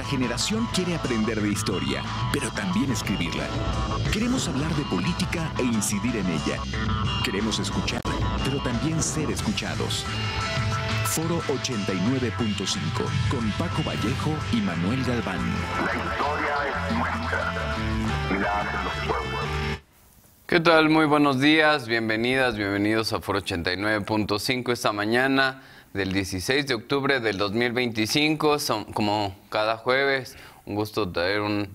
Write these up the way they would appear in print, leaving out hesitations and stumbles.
generación quiere aprender de historia, pero también escribirla. Queremos hablar de política e incidir en ella. Queremos escuchar, pero también ser escuchados. Foro 89.5, con Paco Vallejo y Manuel Galván. La historia es nuestra y la hacen los pueblos. ¿Qué tal? Muy buenos días, bienvenidas, bienvenidos a Foro 89.5 esta mañana del 16 de octubre del 2025. Como cada jueves, un gusto traer un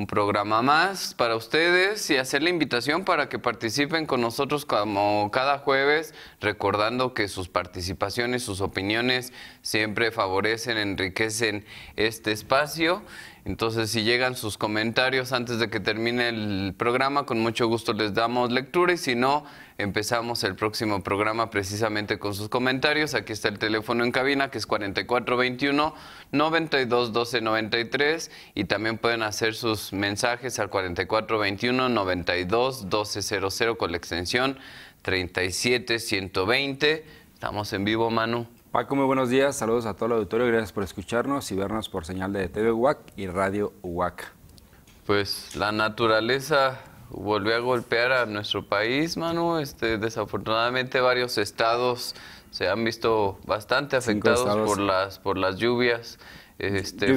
programa más para ustedes y hacer la invitación para que participen con nosotros como cada jueves, recordando que sus participaciones, sus opiniones siempre favorecen, enriquecen este espacio. Entonces, si llegan sus comentarios antes de que termine el programa, con mucho gusto les damos lectura, y si no, empezamos el próximo programa precisamente con sus comentarios. Aquí está el teléfono en cabina, que es 4421-921293, y también pueden hacer sus mensajes al 4421-921200 con la extensión 37120. Estamos en vivo, Manu. Paco, muy buenos días, saludos a todo el auditorio, gracias por escucharnos y vernos por señal de TV UAC y Radio UAC. Pues la naturaleza volvió a golpear a nuestro país, Manu. Desafortunadamente varios estados se han visto bastante afectados por las lluvias,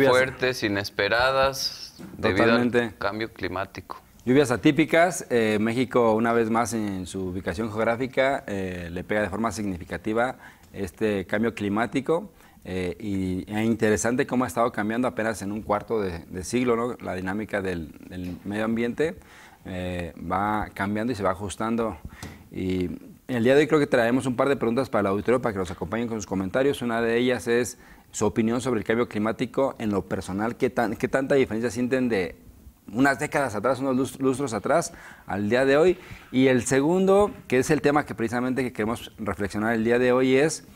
fuertes, inesperadas, debido al cambio climático. Lluvias atípicas. México, una vez más en su ubicación geográfica, le pega de forma significativa este cambio climático, y es interesante cómo ha estado cambiando apenas en un cuarto de siglo, ¿no? La dinámica del medio ambiente va cambiando y se va ajustando. Y el día de hoy creo que traemos un par de preguntas para el auditorio para que nos acompañen con sus comentarios. Una de ellas es su opinión sobre el cambio climático en lo personal. ¿Qué tanta diferencia sienten de unas décadas atrás, unos lustros atrás, al día de hoy? Y el segundo, que es el tema que precisamente que queremos reflexionar el día de hoy, es: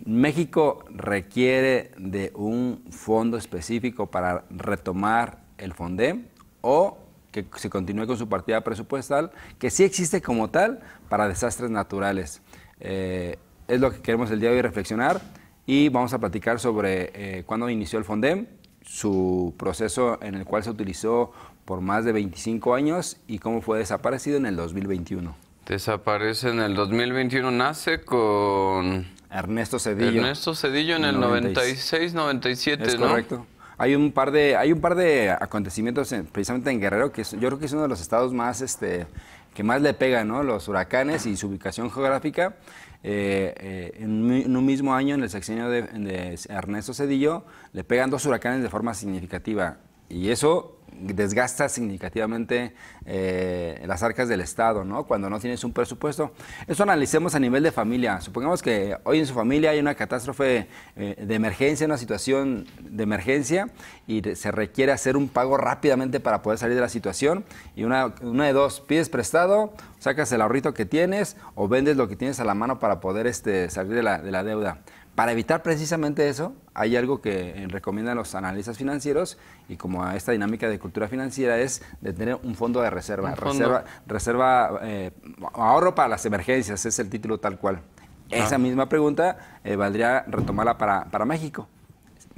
¿México requiere de un fondo específico para retomar el FONDEM, o que se continúe con su partida presupuestal, que sí existe como tal, para desastres naturales? Es lo que queremos el día de hoy reflexionar, y vamos a platicar sobre cuándo inició el FONDEM, su proceso en el cual se utilizó por más de 25 años y cómo fue desaparecido en el 2021. Desaparece en el 2021, nace con Ernesto Zedillo. Ernesto Zedillo en el 96, 97, es ¿no? Correcto. Hay un par de acontecimientos precisamente en Guerrero, que yo creo que es uno de los estados más que más le pegan, ¿no? Los huracanes y su ubicación geográfica. En un mismo año, en el sexenio de Ernesto Zedillo, le pegan 2 huracanes de forma significativa, y eso desgasta significativamente las arcas del Estado, ¿no? Cuando no tienes un presupuesto. Eso analicemos a nivel de familia. Supongamos que hoy en su familia hay una catástrofe de emergencia, una situación de emergencia, y se requiere hacer un pago rápidamente para poder salir de la situación, y una de dos: pides prestado, sacas el ahorrito que tienes, o vendes lo que tienes a la mano para poder salir de la deuda. Para evitar precisamente eso, hay algo que recomiendan los analistas financieros, y como esta dinámica de cultura financiera, es de tener un fondo de reserva. Ahorro para las emergencias, es el título tal cual. Esa misma pregunta valdría retomarla para México.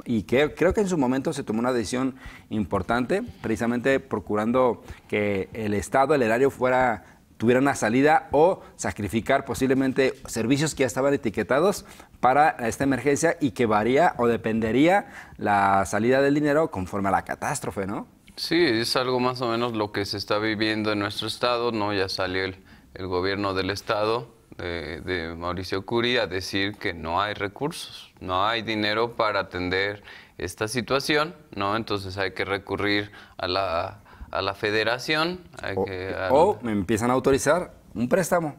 Y creo que en su momento se tomó una decisión importante, precisamente procurando que el Estado, el erario, tuviera una salida, o sacrificar posiblemente servicios que ya estaban etiquetados para esta emergencia, y que varía o dependería la salida del dinero conforme a la catástrofe, ¿no? Sí, es algo más o menos lo que se está viviendo en nuestro estado, ¿no? Ya salió el gobierno del estado de Mauricio Curi a decir que no hay recursos, no hay dinero para atender esta situación, ¿no? Entonces hay que recurrir a la federación. O me empiezan a autorizar un préstamo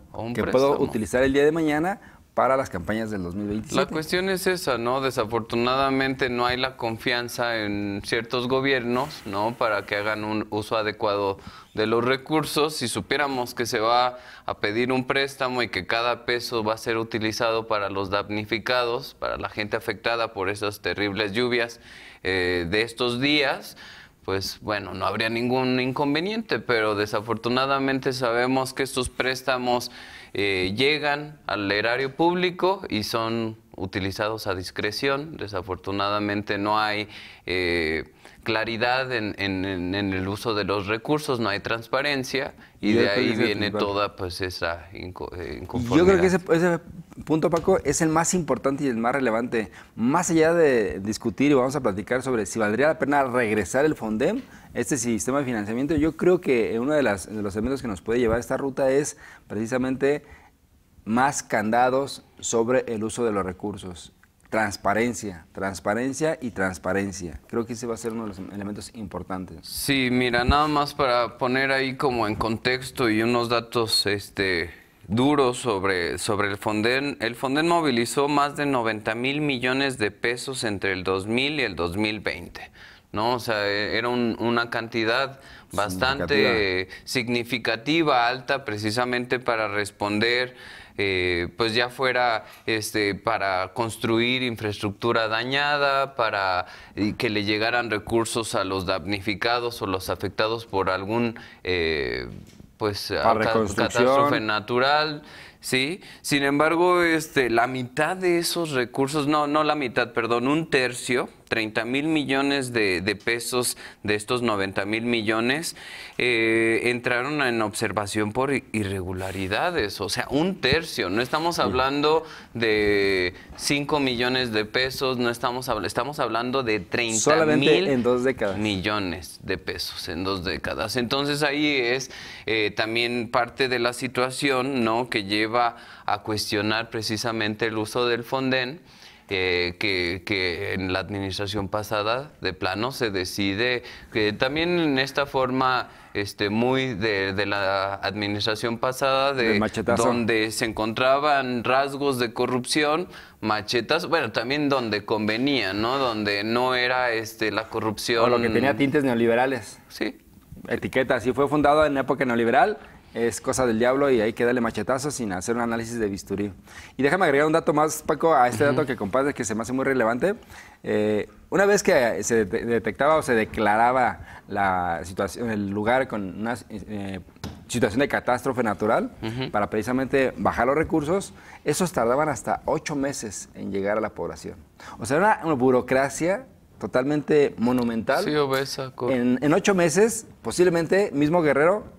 puedo utilizar el día de mañana para las campañas del 2027. La cuestión es esa, ¿no? Desafortunadamente no hay la confianza en ciertos gobiernos, ¿no? Para que hagan un uso adecuado de los recursos. Si supiéramos que se va a pedir un préstamo y que cada peso va a ser utilizado para los damnificados, para la gente afectada por esas terribles lluvias de estos días, pues bueno, no habría ningún inconveniente, pero desafortunadamente sabemos que estos préstamos llegan al erario público y son utilizados a discreción. Desafortunadamente no hay claridad en el uso de los recursos, no hay transparencia y de ahí viene toda pues esa inconformidad. Yo creo que ese punto, Paco, es el más importante y el más relevante. Más allá de discutir y vamos a platicar sobre si valdría la pena regresar el Fondem, este sistema de financiamiento, yo creo que uno de los elementos que nos puede llevar a esta ruta es precisamente más candados sobre el uso de los recursos. Transparencia, transparencia y transparencia. Creo que ese va a ser uno de los elementos importantes. Sí, mira, nada más para poner ahí como en contexto y unos datos duros sobre el Fonden. El Fonden movilizó más de 90,000 millones de pesos entre el 2000 y el 2020, ¿no? O sea, era una cantidad bastante significativa, alta, precisamente para responder pues ya fuera para construir infraestructura dañada, para que le llegaran recursos a los damnificados o los afectados por algún catástrofe natural. Sí, sin embargo, la mitad de esos recursos, no la mitad, perdón, un tercio, 30,000 millones de pesos de estos 90,000 millones entraron en observación por irregularidades, o sea, un tercio. No estamos hablando de 5 millones de pesos, estamos hablando de 30,000 en 2 décadas. Millones de pesos en 2 décadas. Entonces ahí es también parte de la situación, ¿no?, que lleva a cuestionar precisamente el uso del Fonden. Que en la administración pasada de plano se decide que también en esta forma muy de la administración pasada donde se encontraban rasgos de corrupción, machetas, bueno, también donde convenía, ¿no? Donde no era la corrupción. O lo que tenía tintes neoliberales. Sí. Etiqueta, si fue fundado en época neoliberal, es cosa del diablo y hay que darle machetazos sin hacer un análisis de bisturí. Y déjame agregar un dato más, Paco, a este dato que compartes, que se me hace muy relevante. Una vez que se detectaba o se declaraba la situación, el lugar con una situación de catástrofe natural, para precisamente bajar los recursos, esos tardaban hasta 8 meses en llegar a la población. O sea, era una burocracia totalmente monumental. Sí, obesa. En 8 meses, posiblemente, mismo Guerrero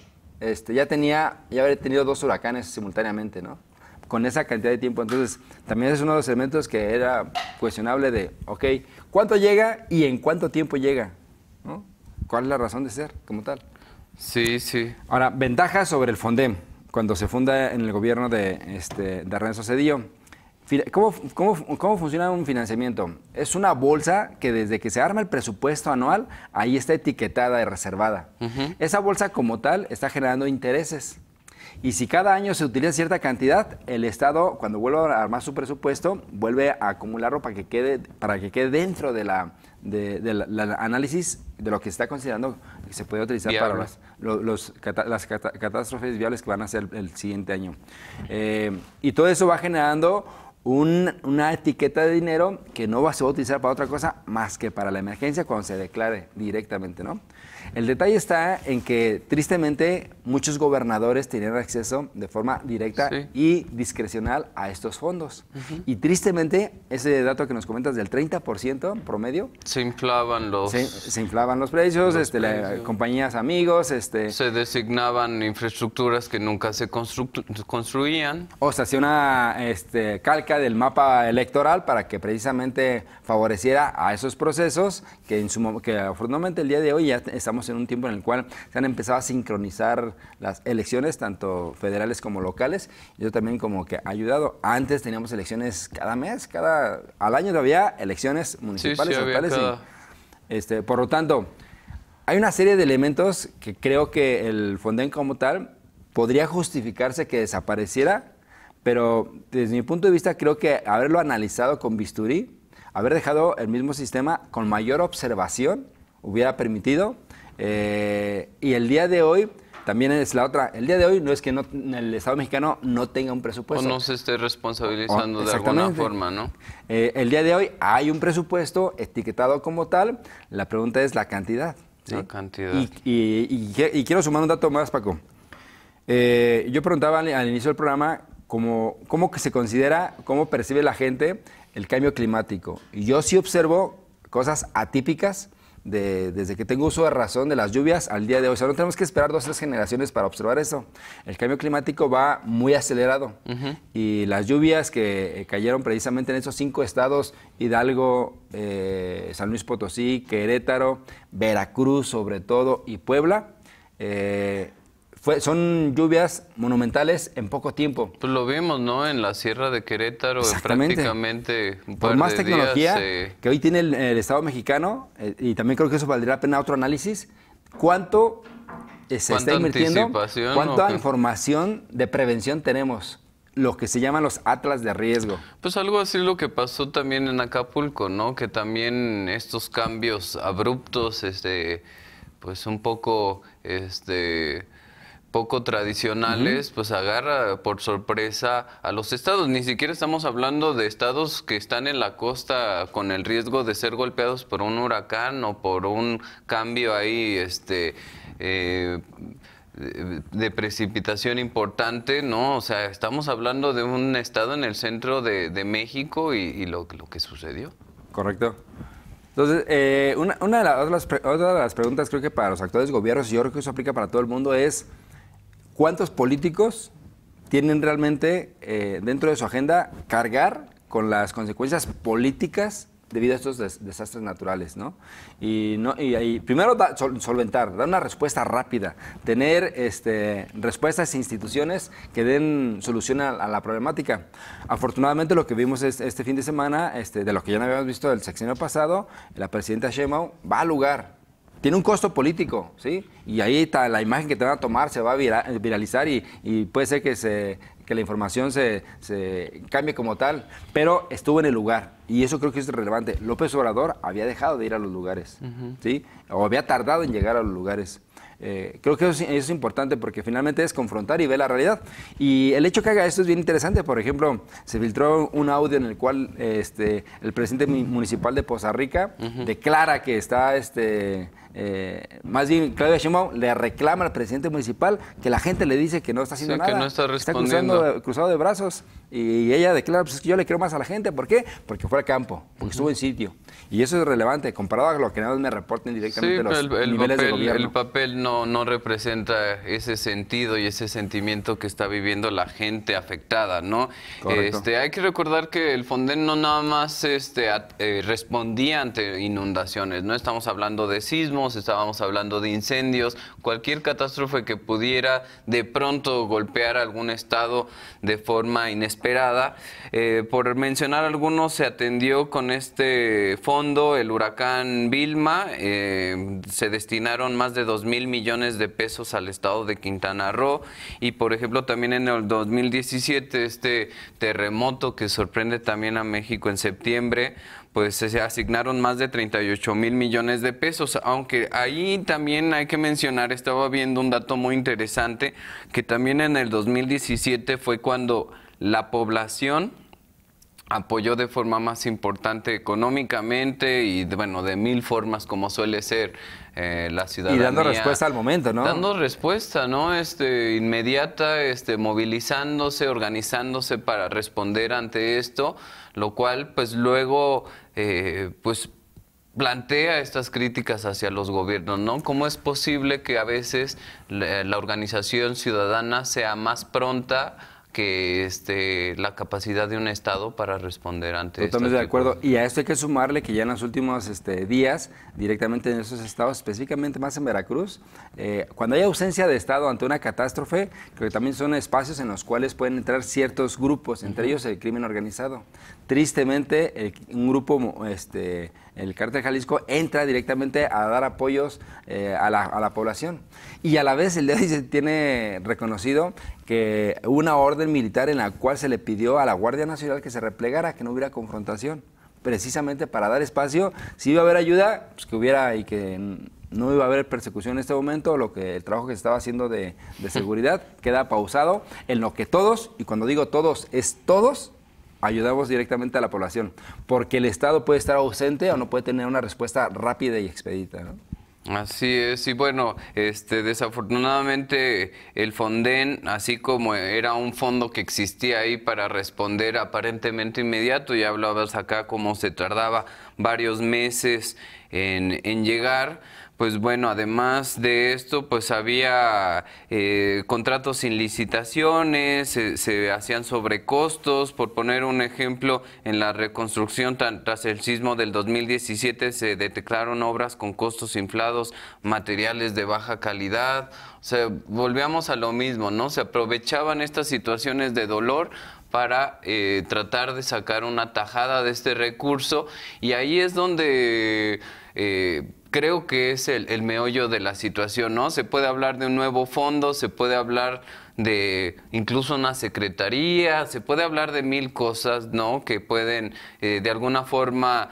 ya habría tenido 2 huracanes simultáneamente, ¿no? Con esa cantidad de tiempo. Entonces, también es uno de los elementos que era cuestionable de, ok, ¿cuánto llega y en cuánto tiempo llega? ¿No? ¿Cuál es la razón de ser como tal? Sí, sí. Ahora, ventajas sobre el Fondem, cuando se funda en el gobierno de Ernesto Zedillo. ¿Cómo funciona un financiamiento? Es una bolsa que desde que se arma el presupuesto anual, ahí está etiquetada y reservada. Esa bolsa como tal está generando intereses. Y si cada año se utiliza cierta cantidad, el Estado, cuando vuelve a armar su presupuesto, vuelve a acumularlo para que quede dentro del análisis de lo que se está considerando que se puede utilizar viable para las catástrofes viables que van a ser el siguiente año. Y todo eso va generando una etiqueta de dinero que no se va a utilizar para otra cosa más que para la emergencia cuando se declare directamente, ¿no? El detalle está en que, tristemente, muchos gobernadores tenían acceso de forma directa y discrecional a estos fondos. Y, tristemente, ese dato que nos comentas del 30% promedio... Se inflaban los... Se inflaban los precios, compañías amigos... Se designaban infraestructuras que nunca se construían. O se hacía una calca del mapa electoral para que precisamente favoreciera a esos procesos que afortunadamente el día de hoy ya estamos en un tiempo en el cual se han empezado a sincronizar las elecciones, tanto federales como locales. Yo también como que ha ayudado. Antes teníamos elecciones cada mes, al año había elecciones municipales, locales. Por lo tanto, hay una serie de elementos que creo que el Fonden como tal podría justificarse que desapareciera, pero desde mi punto de vista creo que haberlo analizado con bisturí, haber dejado el mismo sistema con mayor observación, hubiera permitido. Y el día de hoy, también es la otra, el día de hoy no es que el Estado mexicano no tenga un presupuesto. O no se esté responsabilizando de alguna forma, ¿no? El día de hoy hay un presupuesto etiquetado como tal, la pregunta es la cantidad. ¿Sí? La cantidad. Y quiero sumar un dato más, Paco. Yo preguntaba al inicio del programa cómo que se considera, cómo percibe la gente el cambio climático. Y yo sí observo cosas atípicas desde que tengo uso de razón de las lluvias al día de hoy. O sea, no tenemos que esperar 2 o 3 generaciones para observar eso. El cambio climático va muy acelerado. Y las lluvias que cayeron precisamente en esos 5 estados, Hidalgo, San Luis Potosí, Querétaro, Veracruz sobre todo y Puebla, son lluvias monumentales en poco tiempo. Pues lo vimos, ¿no? En la Sierra de Querétaro, prácticamente un par Por más de tecnología días, que hoy tiene el Estado mexicano, y también creo que eso valdría la pena otro análisis, ¿cuánto se está invirtiendo? ¿Cuánta información de prevención tenemos? Lo que se llaman los atlas de riesgo. Pues algo así lo que pasó también en Acapulco, ¿no? Que también estos cambios abruptos, pues un poco, poco tradicionales, pues agarra por sorpresa a los estados. Ni siquiera estamos hablando de estados que están en la costa con el riesgo de ser golpeados por un huracán o por un cambio ahí, de precipitación importante, ¿no? O sea, estamos hablando de un estado en el centro de México y lo que sucedió. Correcto. Entonces, una de las preguntas creo que para los actuales gobiernos, y yo creo que eso aplica para todo el mundo, es ¿cuántos políticos tienen realmente dentro de su agenda cargar con las consecuencias políticas debido a estos desastres naturales, ¿no? Y primero solventar, dar una respuesta rápida, tener respuestas e instituciones que den solución a la problemática. Afortunadamente lo que vimos este fin de semana, de lo que ya no habíamos visto del sexenio pasado, la presidenta Sheinbaum va al lugar. Tiene un costo político, ¿sí? Y ahí está la imagen que te van a tomar, se va a viralizar y puede ser que la información se cambie como tal, pero estuvo en el lugar y eso creo que es relevante. López Obrador había dejado de ir a los lugares, ¿sí? O había tardado en llegar a los lugares. Creo que eso es importante porque finalmente es confrontar y ver la realidad. Y el hecho que haga esto es bien interesante. Por ejemplo, se filtró un audio en el cual el presidente municipal de Poza Rica declara que está, más bien Claudia Sheinbaum le reclama al presidente municipal que la gente le dice que no está haciendo nada. Que no está respondiendo. Está cruzado de brazos. Y ella declara, pues es que yo le creo más a la gente. ¿Por qué? Porque fue al campo, porque estuvo en sitio. Y eso es relevante, comparado a lo que nada más me reporten directamente los niveles de gobierno. El papel no representa ese sentido y ese sentimiento que está viviendo la gente afectada, ¿no? Hay que recordar que el Fonden no nada más respondía ante inundaciones, no estamos hablando de sismos, estábamos hablando de incendios, cualquier catástrofe que pudiera de pronto golpear algún estado de forma inesperada. Por mencionar algunos, se atendió con este fondo el huracán Vilma, se destinaron más de 2,000 millones de pesos al estado de Quintana Roo y por ejemplo también en el 2017 este terremoto que sorprende también a México en septiembre, pues se asignaron más de 38,000 millones de pesos, aunque ahí también hay que mencionar, estaba viendo un dato muy interesante, que también en el 2017 fue cuando la población apoyó de forma más importante económicamente y de 1000 formas como suele ser la ciudadanía. Y dando respuesta al momento, ¿no? Dando respuesta, ¿no? Inmediata, movilizándose, organizándose para responder ante esto, lo cual pues luego pues plantea estas críticas hacia los gobiernos, ¿no? ¿Cómo es posible que a veces la organización ciudadana sea más pronta que la capacidad de un Estado para responder ante esto? Totalmente de acuerdo. Y a esto hay que sumarle que ya en los últimos días, directamente en esos estados, específicamente más en Veracruz, cuando hay ausencia de Estado ante una catástrofe, creo que también son espacios en los cuales pueden entrar ciertos grupos, entre ellos el crimen organizado. Tristemente, un grupo, el Cártel Jalisco, entra directamente a dar apoyos a la población. Y a la vez el día de hoy se tiene reconocido que hubo una orden militar en la cual se le pidió a la Guardia Nacional que se replegara, que no hubiera confrontación, precisamente para dar espacio. Si iba a haber ayuda, pues que hubiera, y que no iba a haber persecución en este momento. El trabajo que se estaba haciendo de seguridad queda pausado, en lo que todos, y cuando digo todos, es todos, ayudamos directamente a la población, porque el Estado puede estar ausente o no puede tener una respuesta rápida y expedita, ¿no? Así es, y bueno, desafortunadamente el Fonden, así como era un fondo que existía ahí para responder aparentemente inmediato, ya hablabas acá cómo se tardaba varios meses en llegar. Pues bueno, además de esto, pues había contratos sin licitaciones, se hacían sobrecostos. Por poner un ejemplo, en la reconstrucción tras el sismo del 2017 se detectaron obras con costos inflados, materiales de baja calidad. O sea, volvíamos a lo mismo, ¿no? Se aprovechaban estas situaciones de dolor para tratar de sacar una tajada de este recurso, y ahí es donde creo que es el meollo de la situación, ¿no? Se puede hablar de un nuevo fondo, se puede hablar de incluso una secretaría, se puede hablar de mil cosas, ¿no? Que pueden de alguna forma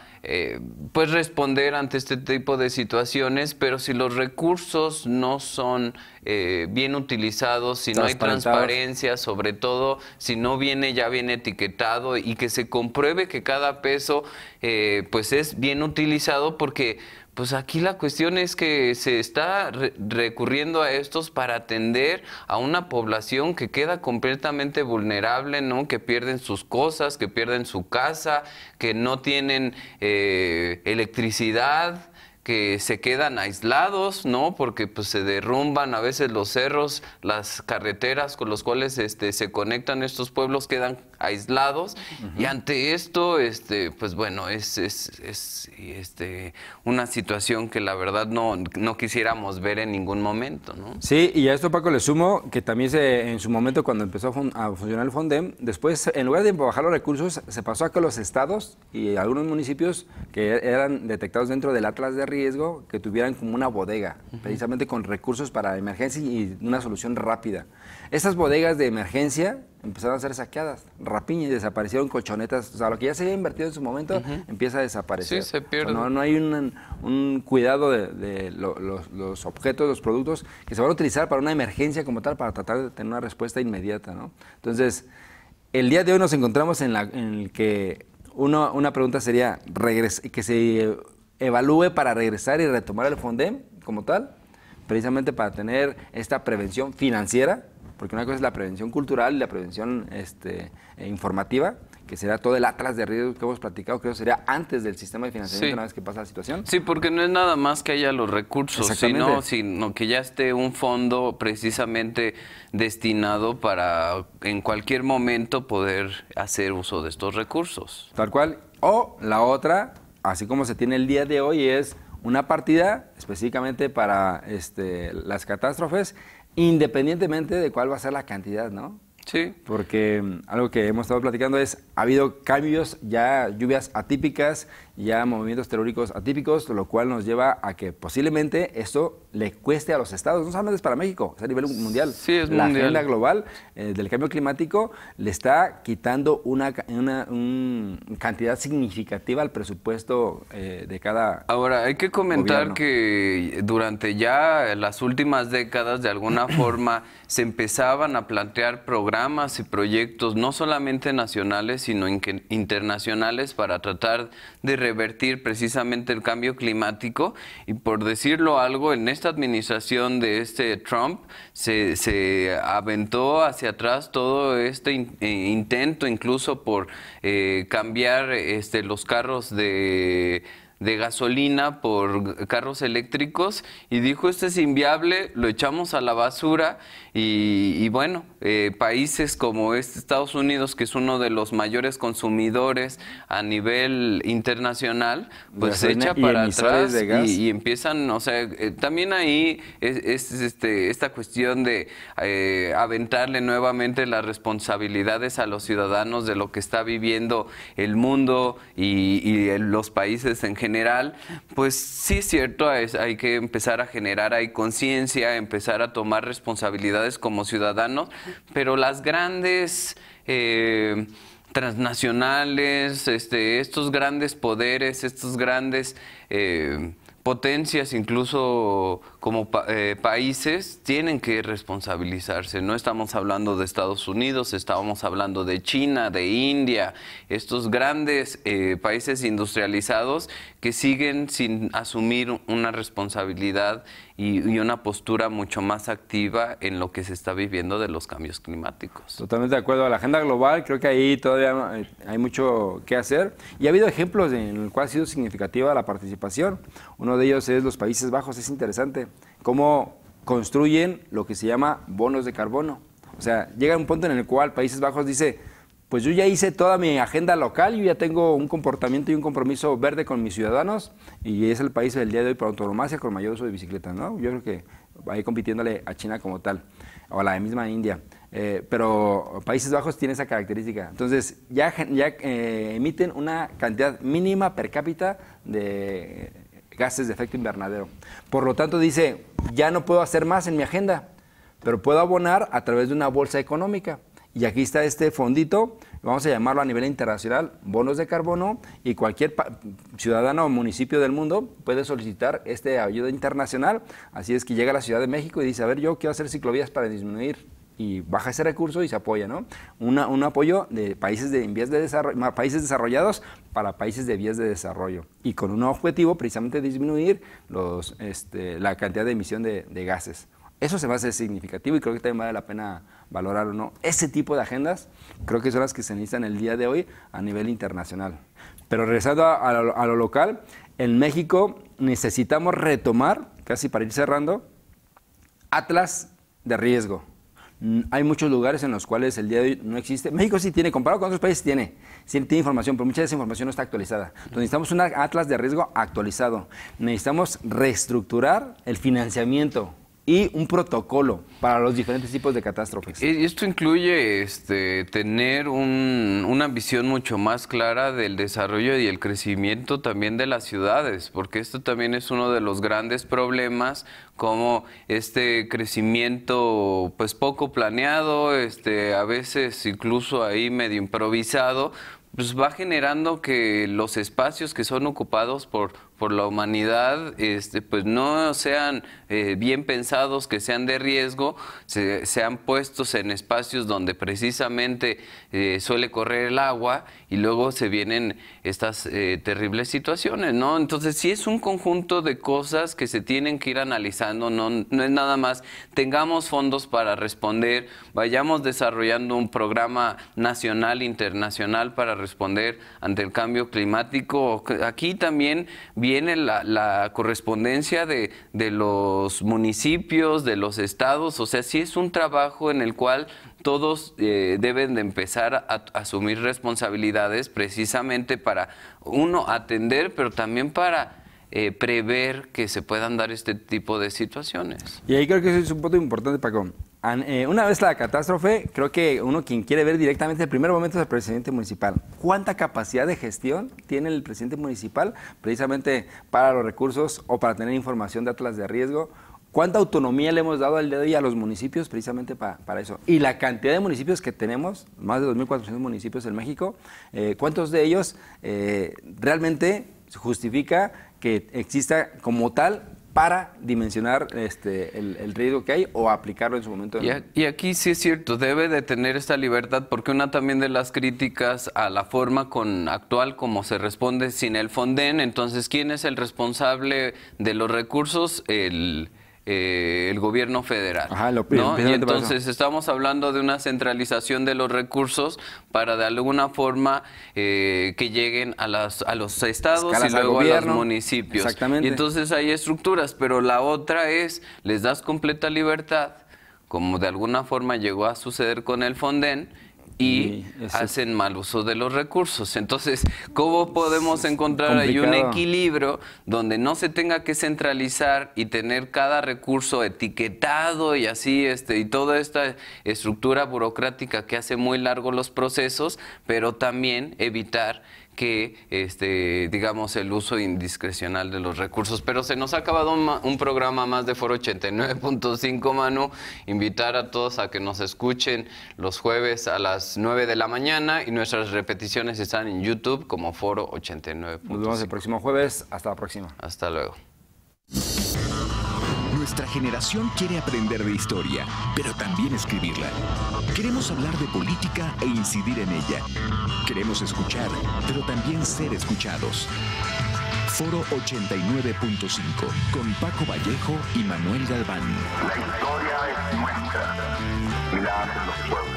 pues responder ante este tipo de situaciones, pero si los recursos no son bien utilizados, si no hay transparencia, sobre todo si no viene ya bien etiquetado y que se compruebe que cada peso pues es bien utilizado, porque pues aquí la cuestión es que se está recurriendo a estos para atender a una población que queda completamente vulnerable, ¿no? Que pierden sus cosas, que pierden su casa, que no tienen electricidad, que se quedan aislados, ¿no? Porque pues se derrumban a veces los cerros, las carreteras con los cuales se conectan estos pueblos quedan aislados. Y ante esto, pues bueno, es una situación que la verdad no quisiéramos ver en ningún momento, ¿no? Sí, y a esto, Paco, le sumo que también en su momento, cuando empezó a funcionar el Fondem, después, en lugar de bajar los recursos, se pasó a que los estados y algunos municipios que eran detectados dentro del Atlas de riesgo, que tuvieran como una bodega, precisamente con recursos para emergencia y una solución rápida. Esas bodegas de emergencia empezaron a ser saqueadas, rapiña, y desaparecieron colchonetas. O sea, lo que ya se había invertido en su momento empieza a desaparecer. Sí, se pierde. O sea, no hay un cuidado de los objetos, los productos que se van a utilizar para una emergencia como tal, para tratar de tener una respuesta inmediata, ¿no? Entonces, el día de hoy nos encontramos en el que una pregunta sería que se evalúe para regresar y retomar el Fondem como tal, precisamente para tener esta prevención financiera, porque una cosa es la prevención cultural y la prevención informativa, que será todo el atlas de riesgos que hemos platicado, creo que sería antes del sistema de financiamiento, una vez que pasa la situación. Sí, porque no es nada más que haya los recursos, sino que ya esté un fondo precisamente destinado para en cualquier momento poder hacer uso de estos recursos. Tal cual. O la otra, así como se tiene el día de hoy, es una partida específicamente para las catástrofes, independientemente de cuál va a ser la cantidad, ¿no? Sí. Porque algo que hemos estado platicando ha habido cambios, ya lluvias atípicas, ya movimientos telúricos atípicos, lo cual nos lleva a que posiblemente esto le cueste a los estados, no solamente es para México, es a nivel mundial. Sí, es la mundial. agenda global del cambio climático le está quitando una cantidad significativa al presupuesto de cada Ahora, hay que comentar gobierno. que durante ya las últimas décadas, de alguna forma, se empezaban a plantear programas y proyectos, no solamente nacionales, sino internacionales, para tratar de revertir precisamente el cambio climático. Y por decirlo algo, en esta administración de Trump se aventó hacia atrás todo intento, incluso por cambiar los carros de gasolina por carros eléctricos, y dijo: esto es inviable, lo echamos a la basura. Y bueno, países como Estados Unidos, que es uno de los mayores consumidores a nivel internacional, pues se echa para atrás y empiezan, o sea, también ahí es esta cuestión de aventarle nuevamente las responsabilidades a los ciudadanos de lo que está viviendo el mundo y los países en general. Pues sí, es cierto, hay que empezar a generar ahí conciencia, empezar a tomar responsabilidades como ciudadanos, pero las grandes transnacionales, estos grandes poderes, estos grandes potencias, incluso como países, tienen que responsabilizarse. No estamos hablando de Estados Unidos, estamos hablando de China, de India, estos grandes países industrializados que siguen sin asumir una responsabilidad y una postura mucho más activa en lo que se está viviendo de los cambios climáticos. Totalmente de acuerdo. A la agenda global, creo que ahí todavía hay mucho que hacer. Y ha habido ejemplos en los cuales ha sido significativa la participación. Uno de ellos es los Países Bajos. Es interesante cómo construyen lo que se llama bonos de carbono. O sea, llega un punto en el cual Países Bajos dice, pues yo ya hice toda mi agenda local, yo ya tengo un comportamiento y un compromiso verde con mis ciudadanos, y es el país del día de hoy por antonomasia con mayor uso de bicicletas, ¿no? Yo creo que va a ir compitiéndole a China como tal, o a la misma India. Pero Países Bajos tiene esa característica. Entonces, ya emiten una cantidad mínima per cápita de gases de efecto invernadero. Por lo tanto, dice, ya no puedo hacer más en mi agenda, pero puedo abonar a través de una bolsa económica. Y aquí está este fondito, vamos a llamarlo a nivel internacional, bonos de carbono, y cualquier ciudadano o municipio del mundo puede solicitar esta ayuda internacional. Así es que llega a la Ciudad de México y dice, a ver, yo quiero hacer ciclovías para disminuir, y baja ese recurso y se apoya, ¿no? Un apoyo de países países desarrollados para países de vías de desarrollo, y con un objetivo precisamente disminuir la cantidad de emisión de gases. Eso se me hace significativo y creo que también vale la pena valorarlo, ¿no? Ese tipo de agendas creo que son las que se necesitan el día de hoy a nivel internacional. Pero regresando a lo local, en México necesitamos retomar, casi para ir cerrando, atlas de riesgo. Hay muchos lugares en los cuales el día de hoy no existe. México sí tiene, comparado con otros países tiene información, pero mucha de esa información no está actualizada. Entonces necesitamos un atlas de riesgo actualizado. Necesitamos reestructurar el financiamiento y un protocolo para los diferentes tipos de catástrofes. Y esto incluye tener una visión mucho más clara del desarrollo y el crecimiento también de las ciudades, porque esto también es uno de los grandes problemas, como este crecimiento pues poco planeado, a veces incluso ahí medio improvisado, pues va generando que los espacios que son ocupados por la humanidad pues no sean bien pensados, que sean de riesgo, sean puestos en espacios donde precisamente suele correr el agua, y luego se vienen estas terribles situaciones, ¿no? Entonces sí es un conjunto de cosas que se tienen que ir analizando, no es nada más tengamos fondos para responder, vayamos desarrollando un programa nacional, internacional para responder ante el cambio climático. Aquí también viene la correspondencia de los municipios, de los estados. O sea, sí es un trabajo en el cual todos deben de empezar a asumir responsabilidades precisamente para, uno, atender, pero también para prever que se puedan dar este tipo de situaciones. Y ahí creo que ese es un punto importante, Paco. Una vez la catástrofe, creo que uno quien quiere ver directamente el primer momento es el presidente municipal. ¿Cuánta capacidad de gestión tiene el presidente municipal precisamente para los recursos o para tener información de atlas de riesgo? ¿Cuánta autonomía le hemos dado al día de hoy a los municipios precisamente para eso? Y la cantidad de municipios que tenemos, más de 2.400 municipios en México, ¿cuántos de ellos realmente justifica que exista como tal para dimensionar el riesgo que hay o aplicarlo en su momento? Y aquí sí es cierto, debe de tener esta libertad, porque una también de las críticas a la forma actual como se responde sin el Fonden, entonces ¿quién es el responsable de los recursos? El gobierno federal. Ajá, ¿no? Y entonces estamos hablando de una centralización de los recursos para de alguna forma que lleguen a los estados y luego a los municipios. Exactamente. Y entonces hay estructuras, pero la otra es, les das completa libertad, como de alguna forma llegó a suceder con el Fonden, y hacen mal uso de los recursos. Entonces, ¿cómo podemos encontrar ahí un equilibrio donde no se tenga que centralizar y tener cada recurso etiquetado y así, y toda esta estructura burocrática que hace muy largos los procesos, pero también evitar que, digamos, el uso indiscrecional de los recursos? Pero se nos ha acabado un programa más de Foro 89.5, Manu. Invitar a todos a que nos escuchen los jueves a las 9 de la mañana, y nuestras repeticiones están en YouTube como Foro 89.5. Nos vemos el próximo jueves. Hasta la próxima. Hasta luego. Nuestra generación quiere aprender de historia, pero también escribirla. Queremos hablar de política e incidir en ella. Queremos escuchar, pero también ser escuchados. Foro 89.5, con Paco Vallejo y Manuel Galván. La historia es nuestra y la hacen los pueblos.